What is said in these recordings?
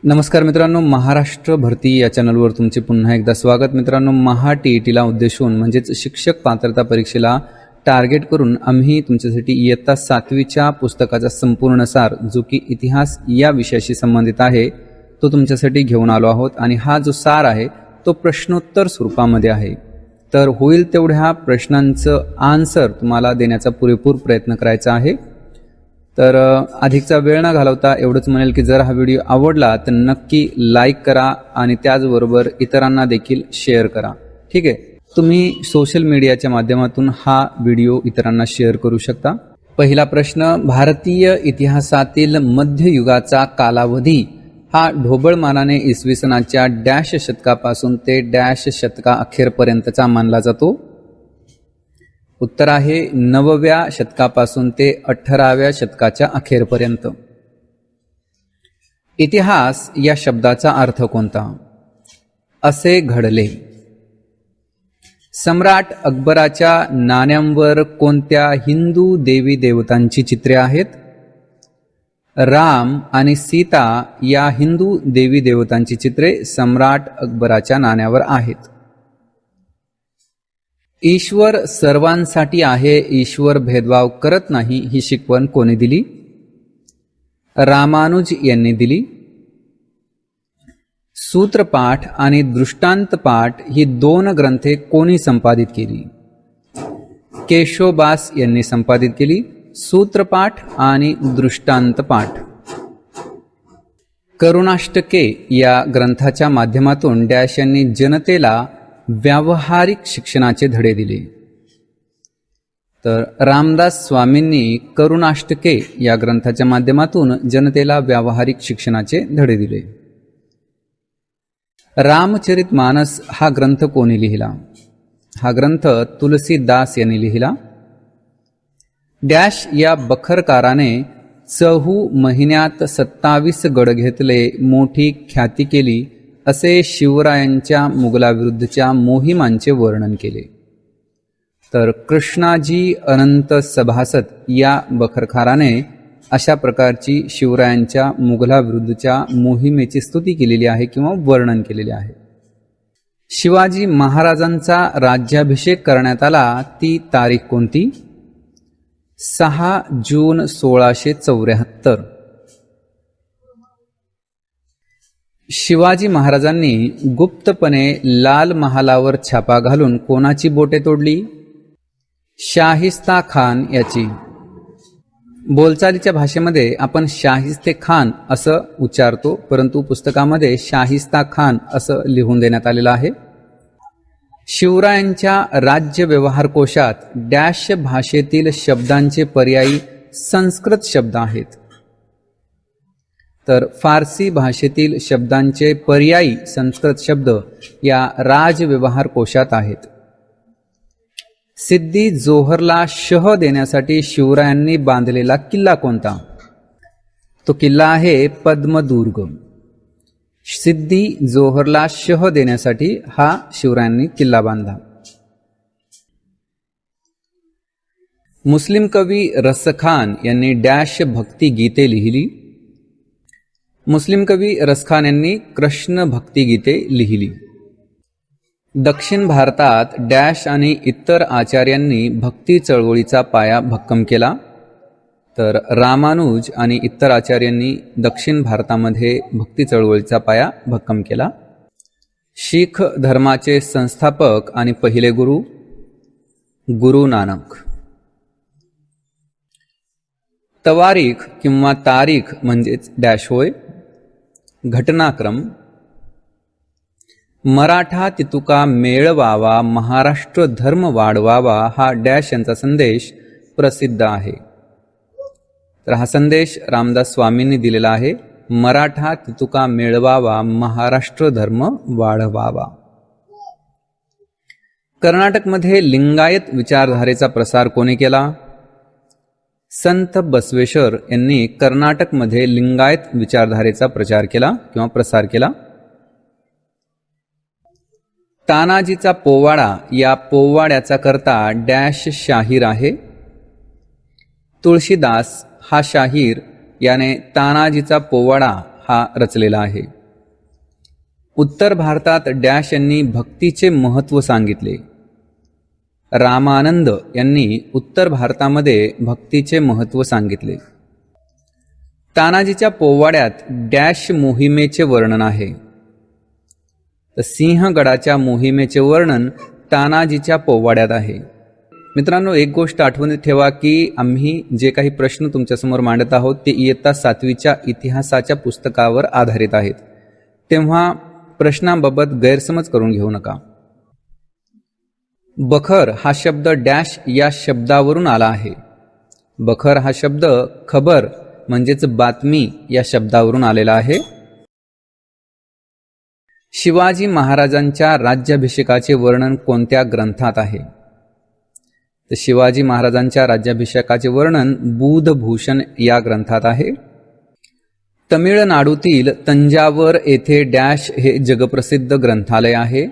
नमस्कार मित्रांनो, महाराष्ट्र भरती या चॅनलवर तुमचे पुन्हा एकदा स्वागत. मित्रांनो, TETला उद्देशून म्हणजेच शिक्षक पात्रता परीक्षेला टार्गेट करून आम्ही तुमच्यासाठी इयत्ता 7वीच्या पुस्तकाचा संपूर्ण सार जो की इतिहास या विषयाशी संबंधित आहे तो तुमच्यासाठी घेऊन आलो आहोत. आणि हा जो सार आहे तो प्रश्नोत्तर स्वरूपामध्ये आहे. तर होईल तेवढ्या प्रश्नांचं आन्सर तुम्हाला देण्याचा पुरेपूर प्रयत्न करायचा आहे. तर अधिकचा वेळ न घालवता एवढंच म्हणेल की जर हा व्हिडिओ आवडला तर नक्की लाईक करा आणि त्याचबरोबर इतरांना देखील शेअर करा. ठीक आहे, तुम्ही सोशल मीडियाच्या माध्यमातून हा व्हिडिओ इतरांना शेअर करू शकता. पहिला प्रश्न, भारतीय इतिहासातील मध्ययुगाचा कालावधी हा ढोबळमानाने इसवी सनाच्या डॅश शतकापासून ते डॅश शतका अखेरपर्यंतचा मानला जातो. उत्तर आहे 9व्या शतकापासून ते 18व्या शतकाच्या अखेरपर्यंत. इतिहास या शब्दाचा अर्थ कोणता? असे घडले. सम्राट अकबराच्या नाण्यांवर कोणत्या हिंदू देवी देवतांची चित्रे आहेत? राम आणि सीता या हिंदू देवी देवतांची चित्रे सम्राट अकबराच्या नाण्यावर आहेत. ईश्वर सर्वांसाठी आहे, ईश्वर भेदभाव करत नाही ही शिकवण कोणी दिली? रामानुज यांनी दिली. सूत्रपाठ आणि दृष्टांतपाठ ही 2 ग्रंथे कोणी संपादित केली? केशवदास यांनी संपादित केली. सूत्रपाठ आणि दृष्टांतपाठ. करुणाष्टके या ग्रंथाच्या माध्यमातून डॅश यांनी जनतेला व्यावहारिक शिक्षणाचे धडे दिले. तर रामदास स्वामींनी करुणाष्टके या ग्रंथाच्या माध्यमातून जनतेला व्यावहारिक शिक्षणाचे धडे दिले. रामचरितमानस हा ग्रंथ कोणी लिहिला? हा ग्रंथ तुलसीदास यांनी लिहिला. डॅश या बखरकाराने 4 महिन्यात 27 गड घेतले, मोठी ख्याती केली असे शिवरायांच्या मुघलाविरुद्धच्या मोहिमांचे वर्णन केले. तर कृष्णाजी अनंत सभासद या बखरखाराने अशा प्रकारची शिवरायांच्या मुघलाविरुद्धच्या मोहिमेची स्तुती केलेली आहे किंवा वर्णन केलेले आहे. शिवाजी महाराजांचा राज्याभिषेक करण्यात आला ती तारीख कोणती? 6 जून 1674. शिवाजी महाराजांनी गुप्तपणे लाल महालावर छापा घालून कोणाची बोटे तोडली? शाहिस्ता खान याची. बोलचालीच्या भाषेमध्ये आपण शाहिस्ते खान असं उच्चारतो, परंतु पुस्तकामध्ये शाहिस्ता खान असं लिहून देण्यात आलेलं आहे. शिवरायांच्या राज्य व्यवहार कोशात डॅश भाषेतील शब्दांचे पर्यायी संस्कृत शब्द आहेत. तर फारसी भाषेतील शब्दांचे पर्यायी संस्कृत शब्द या राजव्यवहार कोशात आहेत. सिद्दी जोहरला शह देण्यासाठी शिवरायांनी बांधलेला किल्ला कोणता? तो किल्ला आहे पद्मदुर्ग. सिद्दी जोहरला शह देण्यासाठी हा शिवरायांनी किल्ला बांधला. मुस्लिम कवी रसखान यांनी डॅश भक्ती गीते लिहिली. मुस्लिम कवी रसखान यांनी कृष्ण भक्ती गीते लिहिली. दक्षिण भारतात डॅश आणि इतर आचार्यांनी भक्ती चळवळीचा पाया भक्कम केला. तर रामानुज आणि इतर आचार्यांनी दक्षिण भारतामध्ये भक्ती चळवळीचा पाया भक्कम केला. शीख धर्माचे संस्थापक आणि पहिले गुरु गुरु नानक. तवारीख किंवा तारीख म्हणजेच डॅश होय. घटनाक्रम. मराठा तितुका मेळवावा, महाराष्ट्र धर्म वाढवावा हा डॅश यांचा संदेश प्रसिद्ध आहे. तर हा संदेश रामदास स्वामींनी दिलेला आहे. मराठा तितुका मेळवावा, महाराष्ट्र धर्म वाढवावा. कर्नाटकमध्ये लिंगायत विचारधारेचा प्रसार कोणी केला? संत बसवेश्वर यांनी कर्नाटकमध्ये लिंगायत विचारधारेचा प्रचार केला किंवा प्रसार केला. तानाजीचा पोवाडा या पोवाड्याचा कर्ता डॅश शाहीर आहे. तुळशीदास हा शाहीर याने तानाजीचा पोवाडा हा रचलेला आहे. उत्तर भारतात डॅश यांनी भक्तीचे महत्त्व सांगितले. रामानंद यांनी उत्तर भारतामध्ये भक्तीचे महत्त्व सांगितले. तानाजीच्या पोवाड्यात डॅश मोहिमेचे वर्णन आहे. तर सिंहगडाच्या मोहिमेचे वर्णन तानाजीच्या पोवाड्यात आहे. मित्रांनो, एक गोष्ट आठवणीत ठेवा की आम्ही जे काही प्रश्न तुमच्यासमोर मांडत आहोत ते इयत्ता 7वीच्या इतिहासाच्या पुस्तकावर आधारित आहेत, तेव्हा प्रश्नांबाबत गैरसमज करून घेऊ नका. बखर हा शब्द डॅश या शब्दावरून आला आहे. बखर हा शब्द खबर म्हणजेच बातमी या शब्दावरून आलेला आहे. शिवाजी महाराजांच्या राज्याभिषेकाचे वर्णन कोणत्या ग्रंथात आहे? तर शिवाजी महाराजांच्या राज्याभिषेकाचे वर्णन बुधभूषण या ग्रंथात आहे. तमिळनाडूतील तंजावर येथे डॅश हे जगप्रसिद्ध ग्रंथालय आहे.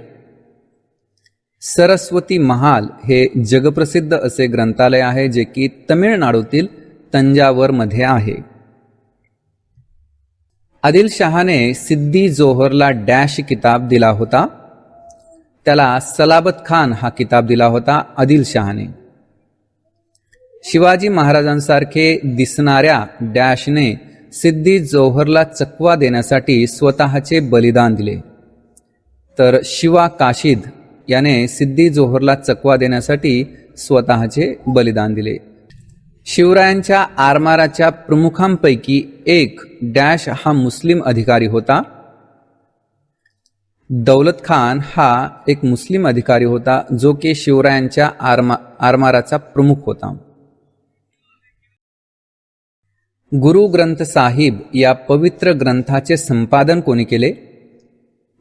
सरस्वती महाल हे जगप्रसिद्ध असे ग्रंथालय आहे जे की तमिळनाडूतील तंजावर मध्ये आहे. आदिलशहाने सिद्दी जोहरला डॅश किताब दिला होता. त्याला सलाबत खान हा किताब दिला होता आदिलशहाने. शिवाजी महाराजांसारखे दिसणाऱ्या डॅशने सिद्दी जोहरला चकवा देण्यासाठी स्वतःचे बलिदान दिले. तर शिवा काशीद याने सिद्दी जोहरला चकवा देण्यासाठी स्वतःचे बलिदान दिले. शिवरायांच्या आरमाराच्या प्रमुखांपैकी एक डॅश हा मुस्लिम अधिकारी होता. दौलत खान हा एक मुस्लिम अधिकारी होता जो की शिवरायांच्या आरमाराचा प्रमुख होता. गुरु ग्रंथ साहिब या पवित्र ग्रंथाचे संपादन कोणी केले?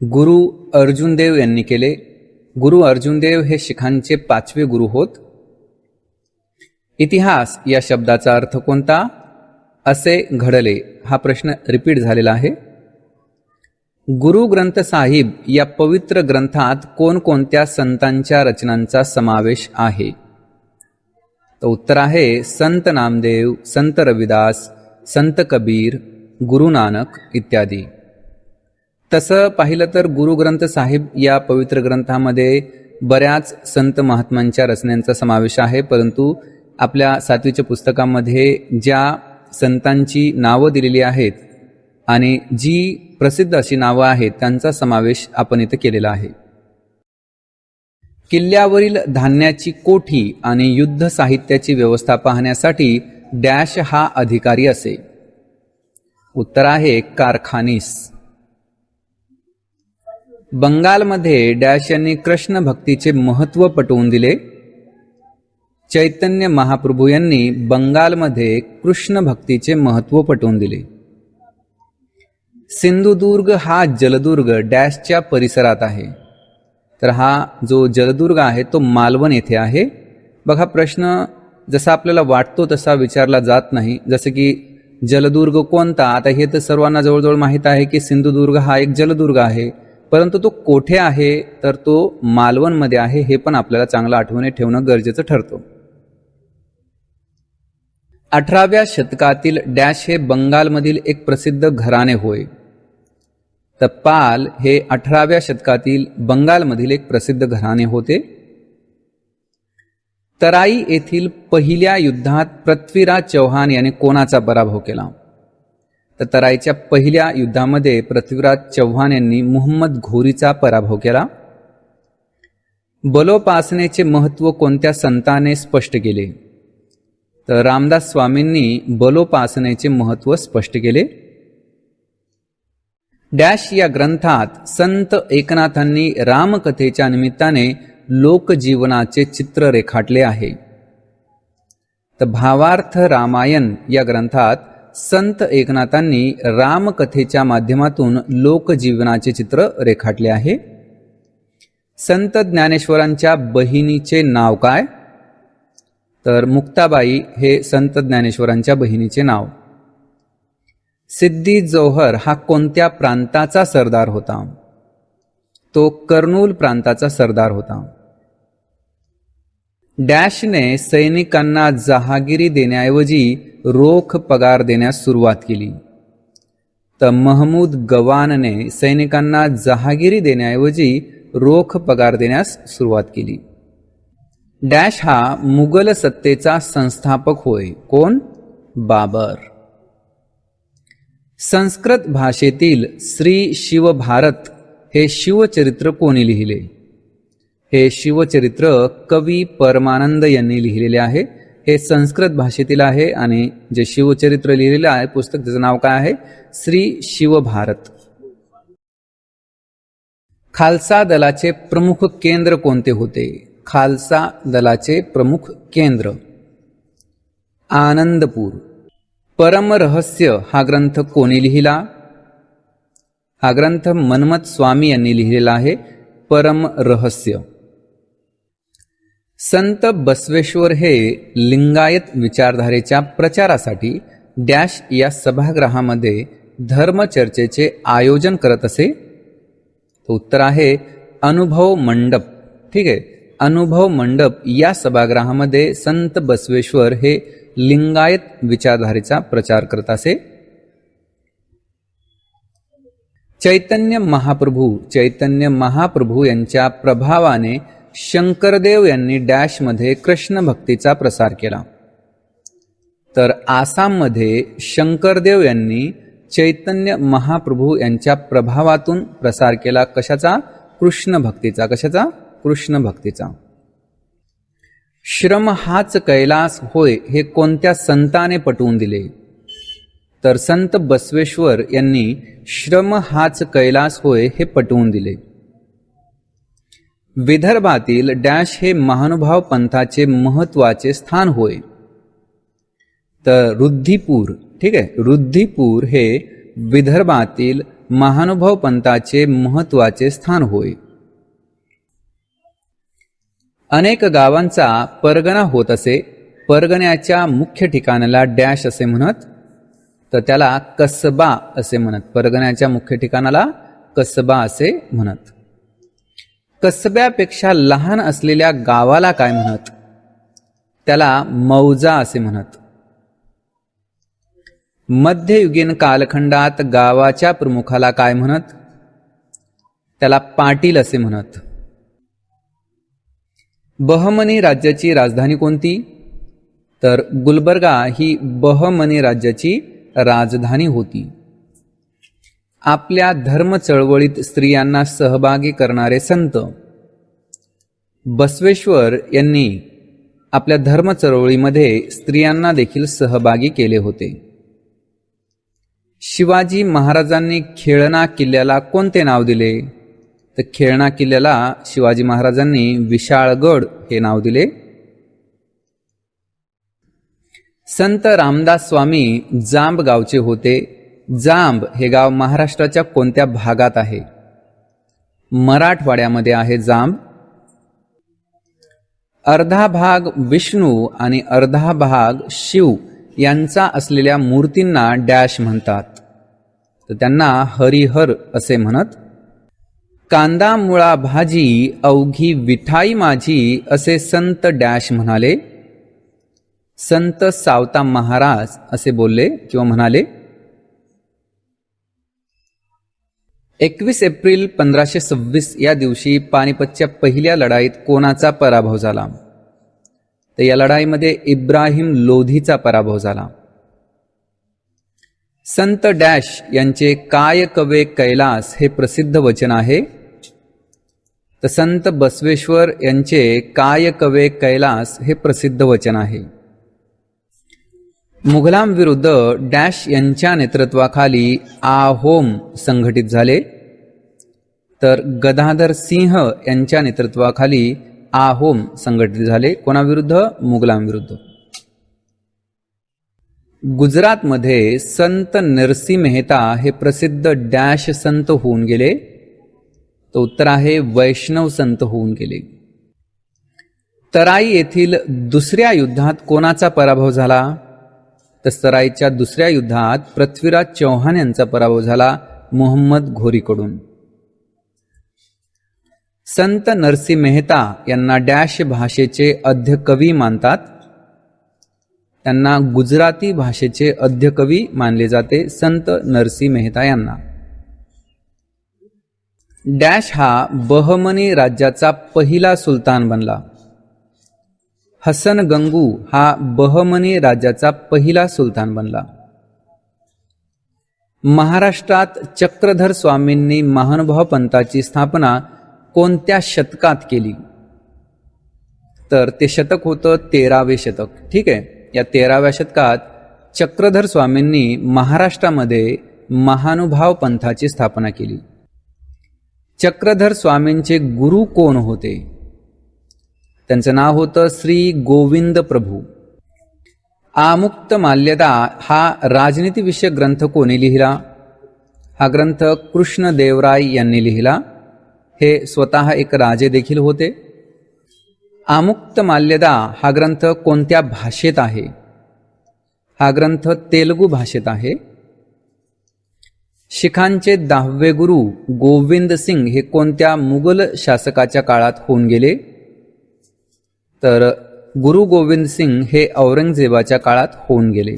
गुरु अर्जुन देव यांनी केले. गुरु अर्जुन देव हे शिखांचे 5वे गुरु होत. इतिहास या शब्दाचा अर्थ कोणता? असे घडले हा प्रश्न रिपीट झालेला आहे. गुरु ग्रंथ साहिब या पवित्र ग्रंथात कोणकोणत्या संतांच्या रचनांचा समावेश आहे? तर उत्तर आहे संत नामदेव, संत रविदास, संत कबीर, गुरु नानक इत्यादी. तसं पाहिलं तर गुरु ग्रंथ साहिब या पवित्र ग्रंथामध्ये बऱ्याच संत महात्मांच्या रचनांचा समावेश आहे, परंतु आपल्या 7वीच्या पुस्तकामध्ये ज्या संतांची नावं दिलेली आहेत आणि जी प्रसिद्ध अशी नावं आहेत त्यांचा समावेश आपण इथे केलेला आहे. किल्ल्यावरील धान्याची कोठी आणि युद्ध साहित्याची व्यवस्था पाहण्यासाठी डॅश हा अधिकारी असे. उत्तर आहे कारखानीस. बंगालमध्ये डॅश यांनी कृष्ण भक्तीचे महत्त्व पटवून दिले. चैतन्य महाप्रभू यांनी बंगालमध्ये कृष्ण भक्तीचे महत्त्व पटवून दिले. सिंधुदुर्ग हा जलदुर्ग डॅशच्या परिसरात आहे. तर हा जो जलदुर्ग आहे तो मालवण येथे आहे. बघा, प्रश्न जसा आपल्याला वाटतो तसा विचारला जात नाही. जसं की जलदुर्ग कोणता? आता हे तर सर्वांना जवळजवळ माहीत आहे की सिंधुदुर्ग हा एक जलदुर्ग आहे, परंतु तो कोठे आहे? तर तो मालवणमध्ये आहे. हे पण आपल्याला चांगलं आठवणीत ठेवणं गरजेचं ठरतं. 18व्या शतकातील डॅश हे बंगालमधील एक प्रसिद्ध घराणे होय. तर पाल हे 18व्या शतकातील बंगालमधील एक प्रसिद्ध घराणे होते. तराई येथील पहिल्या युद्धात पृथ्वीराज चौहान याने कोणाचा पराभव केला? तर तराईच्या पहिल्या युद्धामध्ये पृथ्वीराज चौहान यांनी मुहम्मद घोरीचा पराभव केला. बलोपासनेचे महत्त्व कोणत्या संताने स्पष्ट केले? तर रामदास स्वामींनी बलोपासनेचे महत्त्व स्पष्ट केले. डॅश या ग्रंथात संत एकनाथांनी रामकथेच्या निमित्ताने लोकजीवनाचे चित्र रेखाटले आहे. तर भावार्थ रामायण या ग्रंथात संत एकनाथांनी रामकथेच्या माध्यमातून लोकजीवनाचे चित्र रेखाटले आहे. संत ज्ञानेश्वरांच्या बहिणीचे नाव काय? तर मुक्ताबाई हे संत ज्ञानेश्वरांच्या बहिणीचे नाव. सिद्दी जोहर हा कोणत्या प्रांताचा सरदार होता? तो कर्नूल प्रांताचा सरदार होता. डॅशने सैनिकांना जहागिरी देण्याऐवजी रोख पगार देण्यास सुरुवात केली. तर महमूद गवानने सैनिकांना जहागिरी देण्याऐवजी रोख पगार देण्यास सुरुवात केली. डॅश हा मुघल सत्तेचा संस्थापक होय. कोण? बाबर. संस्कृत भाषेतील श्री शिवभारत हे शिवचरित्र कोणी लिहिले? हे शिवचरित्र कवी परमानंद यांनी लिहिलेले आहे. हे संस्कृत भाषेतील आहे आणि जे शिवचरित्र लिहिलेलं आहे पुस्तक त्याचं नाव काय आहे? श्री शिवभारत. खालसा दलाचे प्रमुख केंद्र कोणते होते? खालसा दलाचे प्रमुख केंद्र आनंदपूर. परमरहस्य हा ग्रंथ कोणी लिहिला? हा ग्रंथ मन्मथ स्वामी यांनी लिहिलेला आहे. परमरहस्य. संत बसवेश्वर हे लिंगायत विचारधारेच्या प्रचारासाठी डॅश या सभागृहामध्ये धर्मचर्चेचे आयोजन करत असे? उत्तर आहे अनुभव मंडप. ठीक आहे, अनुभव मंडप या सभागृहामध्ये संत बसवेश्वर हे लिंगायत विचारधारेचा प्रचार करत असे. चैतन्य महाप्रभू यांच्या प्रभावाने शंकरदेव यांनी डॅशमध्ये कृष्ण भक्तीचा प्रसार केला. तर आसाममध्ये शंकरदेव यांनी चैतन्य महाप्रभू यांच्या प्रभावातून प्रसार केला. कशाचा? कृष्ण भक्तीचा. कशाचा? कृष्ण भक्तीचा. श्रम हाच कैलास होय हे कोणत्या संताने पटवून दिले? तर संत बसवेश्वर यांनी श्रम हाच कैलास होय हे पटवून दिले. विदर्भातील डॅश हे महानुभाव पंथाचे महत्वाचे स्थान होय. तर रुद्धिपूर. ठीक आहे, रुद्धिपूर हे विदर्भातील महानुभाव पंथाचे महत्वाचे स्थान होय. अनेक गावांचा परगणा होत असे. परगण्याच्या मुख्य ठिकाणाला डॅश असे म्हणत, तर त्याला कसबा असे म्हणत. परगण्याच्या मुख्य ठिकाणाला कसबा असे म्हणत. कसब्यापेक्षा लहान असलेल्या गावाला काय म्हणत? त्याला मौजा असे म्हणत. मध्ययुगीन कालखंडात गावाच्या प्रमुखाला काय म्हणत? त्याला पाटील असे म्हणत. बहमनी राज्याची राजधानी कोणती? तर गुलबर्गा ही बहमनी राज्याची राजधानी होती. आपल्या धर्म चळवळीत स्त्रियांना सहभागी करणारे संत बसवेश्वर यांनी आपल्या धर्म चळवळीमध्ये स्त्रियांना देखील सहभागी केले होते. शिवाजी महाराजांनी खेळणा किल्ल्याला कोणते नाव दिले? तर खेळणा किल्ल्याला शिवाजी महाराजांनी विशाळगड हे नाव दिले. संत रामदास स्वामी जांब गावचे होते. जांब हे गाव महाराष्ट्राच्या कोणत्या भागात आहे? मराठवाड्यामध्ये आहे जांब. अर्धा भाग विष्णू आणि अर्धा भाग शिव यांचा असलेल्या मूर्तींना डॅश म्हणतात, तर त्यांना हरिहर असे म्हणत. कांदा मुळा भाजी अवघी विठाई माझी असे संत डॅश म्हणाले. संत सावता महाराज असे बोलले किंवा म्हणाले. 21 एप्रिल 1526 या दिवशी पानिपतच्या पहिल्या लढाईत कोणाचा पराभव झाला? तर या लढाईमध्ये इब्राहिम लोधीचा पराभव झाला. संत डॅश यांचे काय कवे कैलास हे प्रसिद्ध वचन आहे. तर संत बसवेश्वर यांचे काय कवे कैलास हे प्रसिद्ध वचन आहे. मुघलांविरुद्ध डॅश यांच्या नेतृत्वाखाली आहोम संघटित झाले. तर गदाधर सिंह यांच्या नेतृत्वाखाली आहोम संघटित झाले. कोणाविरुद्ध? मुघलांविरुद्ध. गुजरातमध्ये संत नरसी मेहता हे प्रसिद्ध डॅश संत होऊन गेले. तो उत्तर आहे वैष्णव संत होऊन गेले. तराई येथील दुसऱ्या युद्धात कोणाचा पराभव झाला? तर तराईच्या दुसऱ्या युद्धात पृथ्वीराज चौहान यांचा पराभव झाला मोहम्मद घोरीकडून. संत नरसी मेहता यांना डॅश भाषेचे आद्य कवी मानतात. त्यांना गुजराती भाषेचे आद्यकवी मानले जाते संत नरसिंह मेहता यांना. डॅश हा बहमनी राज्याचा पहिला सुलतान बनला. हसन गंगू हा बहमनी राज्याचा पहिला सुलतान बनला. महाराष्ट्रात चक्रधर स्वामींनी महानुभाव पंथाची स्थापना कोणत्या शतकात केली? तर ते शतक होतं 13वे शतक. ठीक आहे. या 13व्या शतकात चक्रधर स्वामींनी महाराष्ट्रामध्ये महानुभाव पंथाची स्थापना केली. चक्रधर स्वामींचे गुरु कोण होते? त्यांचं नाव होतं श्री गोविंद प्रभू. आमुक्तमाल्यदा हा राजनीतिविषयक ग्रंथ कोणी लिहिला? हा ग्रंथ कृष्णदेवराय यांनी लिहिला. हे स्वतः एक राजे देखील होते. आमुक्तमाल्यदा हा ग्रंथ कोणत्या भाषेत आहे? हा ग्रंथ तेलुगू भाषेत आहे. शिखांचे 10वे गुरु गोविंद सिंग हे कोणत्या मुघल शासकाच्या काळात होऊन गेले? तर गुरु गोविंद सिंग हे औरंगजेबाच्या काळात होऊन गेले.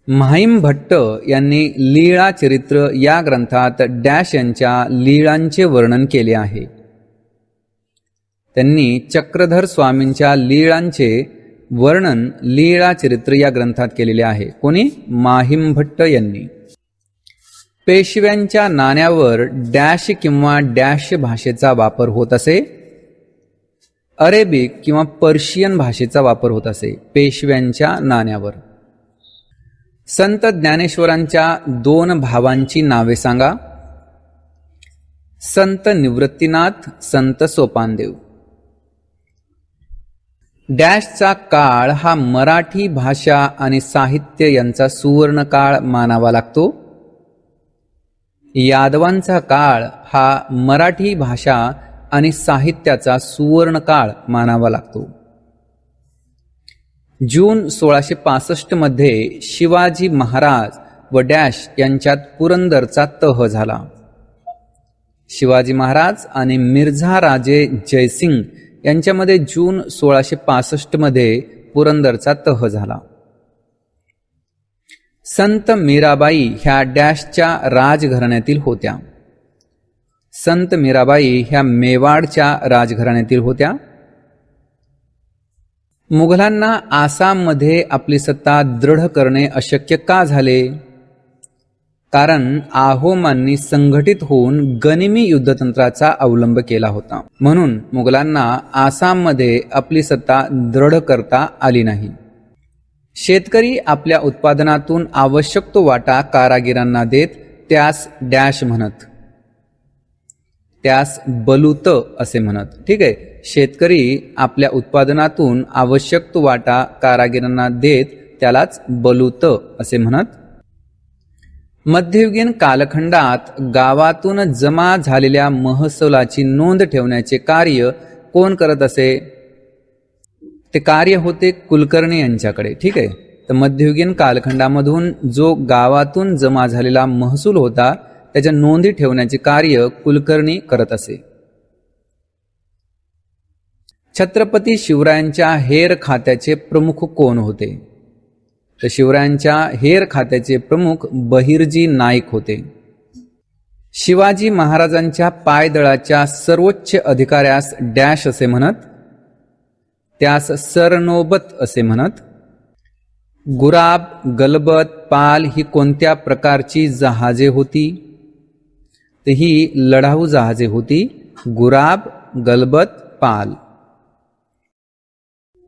माहिम भट्ट यांनी लीळा चरित्र या ग्रंथात डॅश यांच्या लीळांचे वर्णन केले आहे. त्यांनी चक्रधर स्वामींच्या लीळांचे वर्णन लीळा चरित्र या ग्रंथात केलेले आहे. कोणी? माहिम भट्ट यांनी. पेशव्यांच्या नाण्यावर डॅश किंवा डॅश भाषेचा वापर होत असे. अरेबिक किंवा पर्शियन भाषेचा वापर होत असे पेशव्यांच्या नाण्यावर. संत ज्ञानेश्वरांच्या 2 भावांची नावे सांगा. संत निवृत्तीनाथ, संत सोपानदेव. डॅशचा काळ हा मराठी भाषा आणि साहित्य यांचा सुवर्ण काळ मानावा लागतो. यादवांचा काळ हा मराठी भाषा आणि साहित्याचा सुवर्ण काळ मानावा लागतो. जून 1665 मध्ये शिवाजी महाराज व डॅश यांच्यात पुरंदरचा तह झाला. शिवाजी महाराज आणि मिर्झा राजे जयसिंग यांच्यामध्ये जून 1665 मध्ये पुरंदरचा तह झाला. संत मीराबाई ह्या डॅशच्या राजघराण्यातील होत्या. संत मीराबाई ह्या मेवाडच्या राजघराण्यातील होत्या. मुघलांना आसाममध्ये आपली सत्ता दृढ करणे अशक्य का झाले? कारण आहोमांनी संघटित होऊन गनिमी युद्धतंत्राचा अवलंब केला होता. म्हणून मुघलांना आसाममध्ये आपली सत्ता दृढ करता आली नाही. शेतकरी आपल्या उत्पादनातून आवश्यक तो वाटा कारागिरांना देत त्यास डॅश म्हणत. त्यास बलूत असे म्हणत. ठीक आहे. शेतकरी आपल्या उत्पादनातून आवश्यक तो वाटा कारागिरांना देत त्यालाच बलूत असे म्हणत. मध्ययुगीन कालखंडात गावातून जमा झालेल्या महसुलाची नोंद ठेवण्याचे कार्य कोण करत असे? ते कार्य होते कुलकर्णी यांच्याकडे. ठीक आहे. तर मध्ययुगीन कालखंडामधून जो गावातून जमा झालेला महसूल होता त्याच्या नोंदी ठेवण्याचे कार्य कुलकर्णी करत असे. छत्रपती शिवरायांच्या हेर खात्याचे प्रमुख कोण होते? तर शिवरायांच्या हेर खात्याचे प्रमुख बहिर्जी नाईक होते. शिवाजी महाराजांच्या पायदळाच्या सर्वोच्च अधिकाऱ्यास डॅश असे म्हणत. त्यास सरनोबत असे म्हणत. गुराब, गलबत, पाल ही कोणत्या प्रकारची जहाजे होती? तर ही लढाऊ जहाजे होती. गुराब, गलबत, पाल.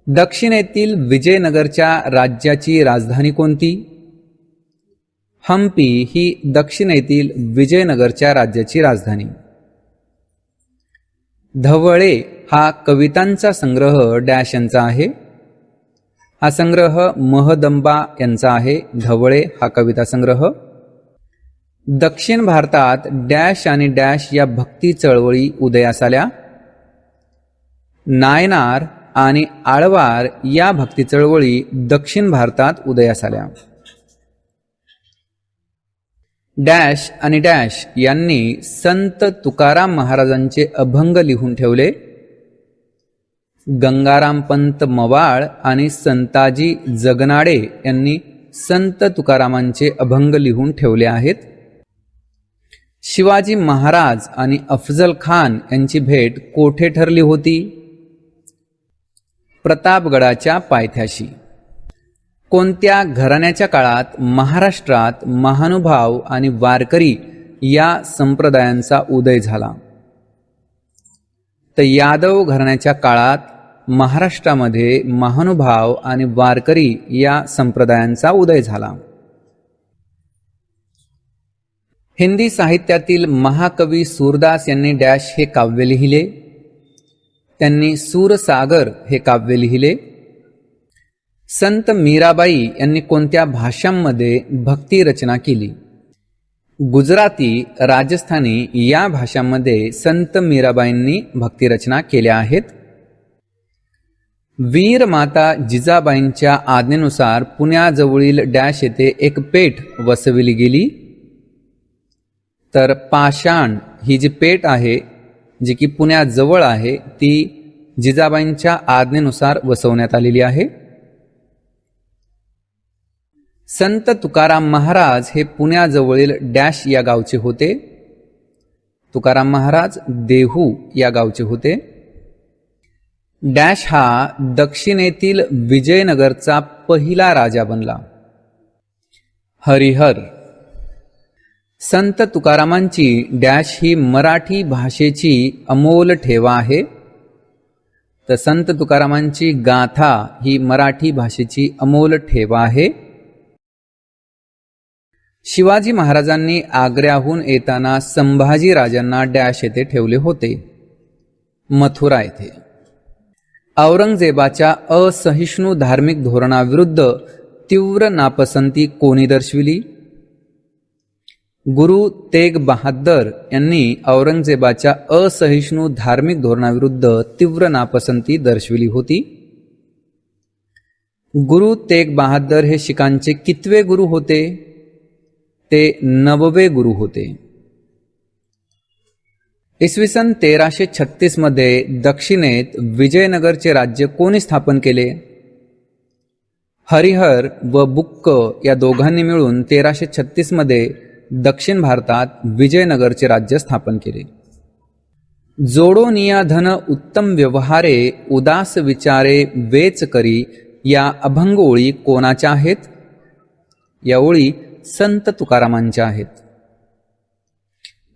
दक्षिणेतील विजयनगरच्या राज्याची राजधानी कोणती? हम्पी ही दक्षिणेतील विजयनगरच्या राज्याची राजधानी. धवळे हा कवितांचा संग्रह डॅश यांचा आहे. हा संग्रह महदंबा यांचा आहे. धवळे हा कविता संग्रह. दक्षिण भारतात डॅश आणि डॅश या भक्ती चळवळी उदयास आल्या. नायनार आणि आळवार या भक्ती चळवळी दक्षिण भारतात उदयास आल्या. डॅश आणि डॅश यांनी संत तुकाराम महाराजांचे अभंग लिहून ठेवले. गंगारामपंत मवाळ आणि संताजी जगनाडे यांनी संत तुकारामांचे अभंग लिहून ठेवले आहेत. शिवाजी महाराज आणि अफजल खान यांची भेट कोठे ठरली होती? प्रतापगडाच्या पायथ्याशी. कोणत्या घराण्याच्या काळात महाराष्ट्रात महानुभाव आणि वारकरी या संप्रदायांचा उदय झाला? तर यादव घराण्याच्या काळात महाराष्ट्रामध्ये महानुभाव आणि वारकरी या संप्रदायांचा उदय झाला. हिंदी साहित्यातील महाकवी सूरदास यांनी डॅश हे काव्य लिहिले. त्यांनी सूरसागर हे काव्य लिहिले. संत मीराबाई यांनी कोणत्या भाषांमध्ये भक्ती रचना केली? गुजराती, राजस्थानी या भाषांमध्ये संत मीराबाईंनी भक्ती रचना केल्या आहेत. वीर माता जिजाबाईंच्या आज्ञेनुसार पुण्याजवळील डॅश येथे एक पेठ वसविली गेली. तर पाषाण ही जी पेठ आहे जी की पुण्याजवळ आहे ती जिजाबाईंच्या आज्ञेनुसार वसवण्यात आलेली आहे. संत तुकाराम महाराज हे पुण्याजवळील डॅश या गावचे होते. तुकाराम महाराज देहू या गावचे होते. डॅश हा दक्षिणेतील विजयनगरचा पहिला राजा बनला. हरिहर. संत तुकारामांची डॅश ही मराठी भाषेची अमोल ठेवा आहे. तर संत तुकारामांची गाथा ही मराठी भाषेची अमोल ठेवा आहे. शिवाजी महाराजांनी आग्र्याहून येताना संभाजी राजांना डॅश येथे ठेवले होते. मथुरा येथे. औरंगजेबाच्या असहिष्णु धार्मिक धोरणाविरुद्ध तीव्र नापसंती कोणी दर्शविली? गुरु तेग बहादर यांनी औरंगजेबाच्या असहिष्णु धार्मिक धोरणाविरुद्ध तीव्र नापसंती दर्शविली होती. गुरु तेग बहादर हे शिखांचे कितवे गुरु होते? ते 9वे गुरु होते. इसवी सन 1336 मध्ये दक्षिणेत विजयनगरचे राज्य कोणी स्थापन केले? हरिहर व बुक्क या दोघांनी मिळून 1336 मध्ये दक्षिण भारतात विजयनगरचे राज्य स्थापन केले. जोडोनिया धन उत्तम व्यवहारे उदास विचारे वेच करी या अभंग ओळी कोणाच्या आहेत? या ओळी संत तुकारामांच्या आहेत.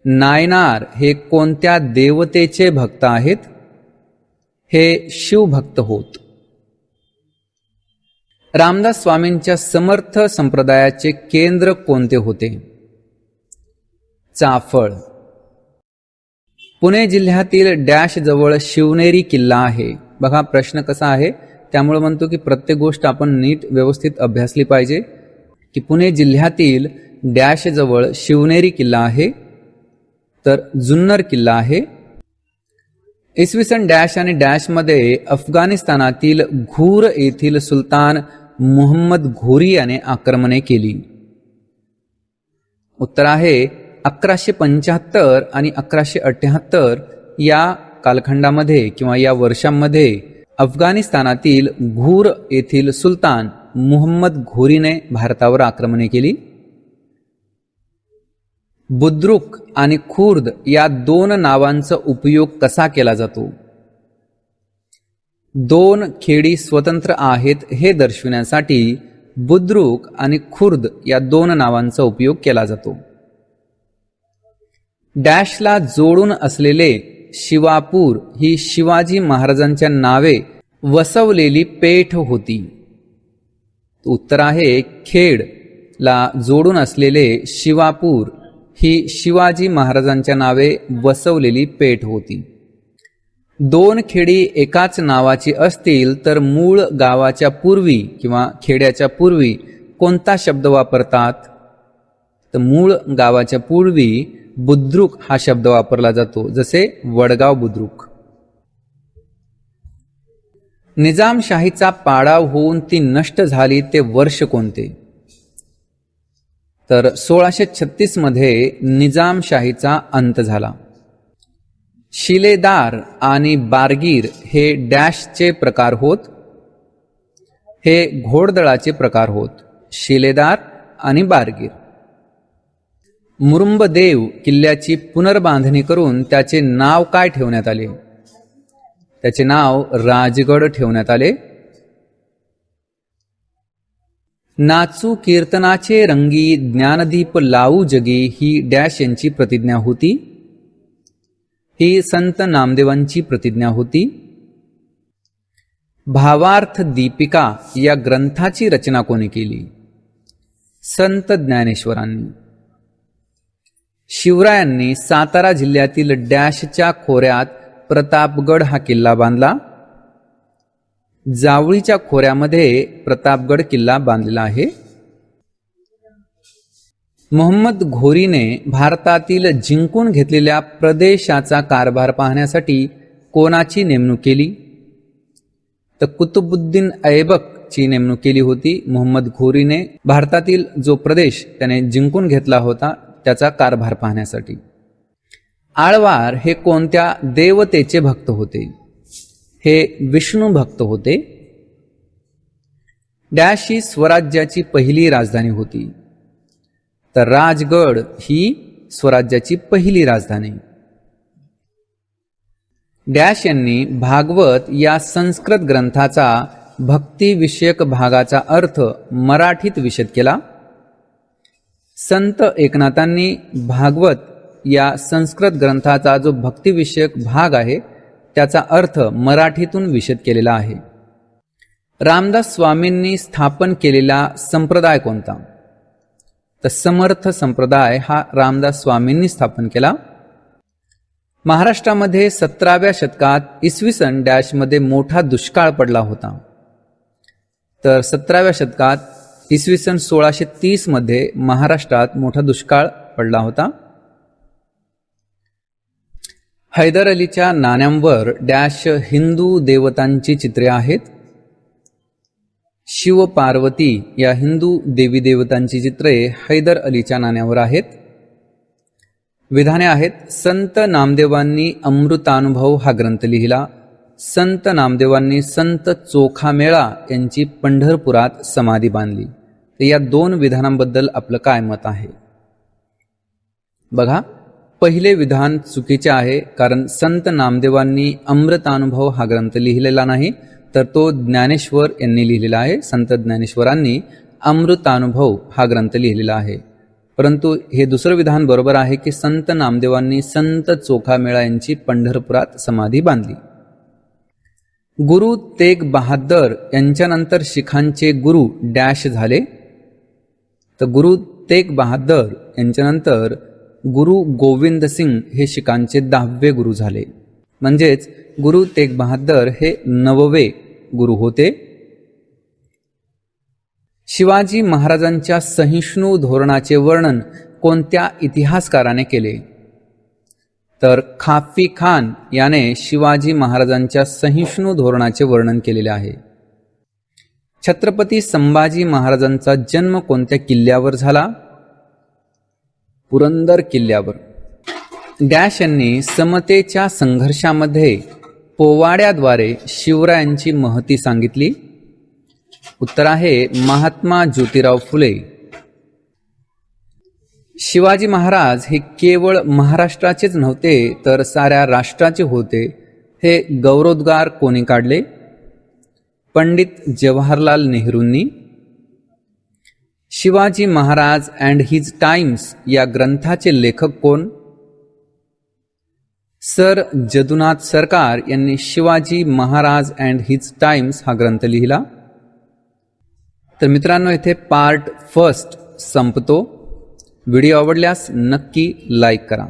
नायनार हे कोणत्या देवतेचे भक्त आहेत? हे शिवभक्त होत. रामदास स्वामींच्या समर्थ संप्रदायाचे केंद्र कोणते होते? चाफळ. पुणे जिल्ह्यातील डॅश जवळ शिवनेरी किल्ला आहे. बघा प्रश्न कसा आहे, त्यामुळे म्हणतो की प्रत्येक गोष्ट आपण नीट व्यवस्थित अभ्यासली पाहिजे. की पुणे जिल्ह्यातील डॅश जवळ शिवनेरी किल्ला आहे. तर जुन्नर किल्ला आहे. इसवी सन डॅश आणि डॅश मध्ये अफगाणिस्तानातील घूर येथील सुलतान मुहम्मद घोरी याने आक्रमणे केली. उत्तर आहे 1175 आणि 1178 या कालखंडामध्ये किंवा या वर्षांमध्ये अफगाणिस्तानातील घूर येथील सुलतान मुहम्मद घोरीने भारतावर आक्रमणे केली. बुद्रुक आणि खुर्द या दोन नावांचा उपयोग कसा केला जातो? दोन खेडी स्वतंत्र आहेत हे दर्शविण्यासाठी बुद्रुक आणि खुर्द या दोन नावांचा उपयोग केला जातो. डॅशला जोडून असलेले शिवापूर ही शिवाजी महाराजांच्या नावे वसवलेली पेठ होती. उत्तर आहे खेड ला जोडून असलेले शिवापूर ही शिवाजी महाराजांच्या नावे वसवलेली पेठ होती. दोन खेडी एकाच नावाची असतील तर मूळ गावाच्या पूर्वी किंवा खेड्याच्या पूर्वी कोणता शब्द वापरतात? तर मूळ गावाच्या पूर्वी बुद्रुक हा शब्द वापरला जातो, जसे वडगाव बुद्रुक. निजामशाहीचा पाडाव होऊन ती नष्ट झाली ते वर्ष कोणते? तर 1636 मध्ये निजामशाहीचा अंत झाला. शिलेदार आणि बारगीर हे डॅशचे प्रकार होत. हे घोडदळाचे प्रकार होत. शिलेदार आणि बारगीर. मुरुंबदेव किल्ल्याची पुनर्बांधणी करून त्याचे नाव काय ठेवण्यात आले? त्याचे नाव राजगड ठेवण्यात आले. नाचू कीर्तनाचे रंगी ज्ञानदीप लावू जगी ही डॅश यांची प्रतिज्ञा होती. ही संत नामदेवांची प्रतिज्ञा होती. भावार्थ दीपिका या ग्रंथाची रचना कोणी केली? संत ज्ञानेश्वरांनी. शिवरायांनी सातारा जिल्ह्यातील डॅशच्या खोऱ्यात प्रतापगड हा किल्ला बांधला. जावळीच्या खोऱ्यामध्ये प्रतापगड किल्ला बांधलेला आहे. मोहम्मद घोरीने भारतातील जिंकून घेतलेल्या प्रदेशाचा कारभार पाहण्यासाठी कोणाची नेमणूक केली? तर कुतुबुद्दीन ऐबकची नेमणूक केली होती. मोहम्मद घोरीने भारतातील जो प्रदेश त्याने जिंकून घेतला होता त्याचा कारभार पाहण्यासाठी. आळवार हे कोणत्या देवतेचे भक्त होते? हे विष्णू भक्त होते. डॅश ही स्वराज्याची पहिली राजधानी होती. तर राजगड ही स्वराज्याची पहिली राजधानी. डॅश यांनी भागवत या संस्कृत ग्रंथाचा भक्तिविषयक भागाचा अर्थ मराठीत विशद केला. संत एकनाथांनी भागवत या संस्कृत ग्रंथाचा जो भक्तिविषयक भाग आहे त्याचा अर्थ मराठीतून विशद केलेला आहे. रामदास स्वामींनी स्थापन केलेला संप्रदाय कोणता? तर समर्थ संप्रदाय हा रामदास स्वामींनी स्थापन केला. महाराष्ट्रामध्ये 17व्या शतकात इसवी सन डॅशमध्ये मोठा दुष्काळ पडला होता. तर 17व्या शतकात इसवी सन 1630 मध्ये महाराष्ट्रात मोठा दुष्काळ पडला होता. हैदर अलीच्या नाण्यांवर डॅश हिंदू देवतांची चित्रे आहेत. शिव पार्वती या हिंदू देवी देवतांची चित्रे हैदर अलीच्या नाण्यावर आहेत. विधाने आहेत. संत नामदेवांनी अमृतानुभव हा ग्रंथ लिहिला. संत नामदेवांनी संत चोखामेळा यांची पंढरपुरात समाधी बांधली. तर या दोन विधानांबद्दल आपलं काय मत आहे? बघा, पहिले विधान चुकीचे आहे, कारण संत नामदेवांनी अमृतानुभव हा ग्रंथ लिहिलेला नाही, तर तो ज्ञानेश्वर यांनी लिहिलेला आहे. संत ज्ञानेश्वरांनी अमृतानुभव हा ग्रंथ लिहिलेला आहे. परंतु हे दुसरं विधान बरोबर आहे की संत नामदेवांनी संत चोखामेळा यांची पंढरपुरात समाधी बांधली. गुरु तेग बहादर यांच्यानंतर शिखांचे गुरु डॅश झाले. तर गुरु तेग बहादर यांच्यानंतर गुरु गोविंद सिंग हे शिखांचे 10वे गुरु झाले. म्हणजेच गुरु तेग बहादर हे 9वे गुरु होते. शिवाजी महाराजांच्या सहिष्णू धोरणाचे वर्णन कोणत्या इतिहासकाराने केले? तर खाफी खान याने शिवाजी महाराजांच्या सहिष्णू धोरणाचे वर्णन केलेले आहे. छत्रपती संभाजी महाराजांचा जन्म कोणत्या किल्ल्यावर झाला? पुरंदर किल्ल्यावर. डॅश यांनी समतेच्या संघर्षामध्ये पोवाड्याद्वारे शिवरायांची महती सांगितली. उत्तर आहे महात्मा ज्योतिराव फुले. शिवाजी महाराज हे केवळ महाराष्ट्राचेच नव्हते तर साऱ्या राष्ट्राचे होते. हे गौरवोद्गार कोणी काढले? पंडित जवाहरलाल नेहरूंनी. Shivaji Maharaj and his times या ग्रंथाचे लेखक कोण? सर जदुनाथ सरकार यांनी Shivaji Maharaj and his times हा ग्रंथ लिहिला. तर मित्रांनो, इथे पार्ट 1 संपतो. व्हिडिओ आवडल्यास नक्की लाईक करा.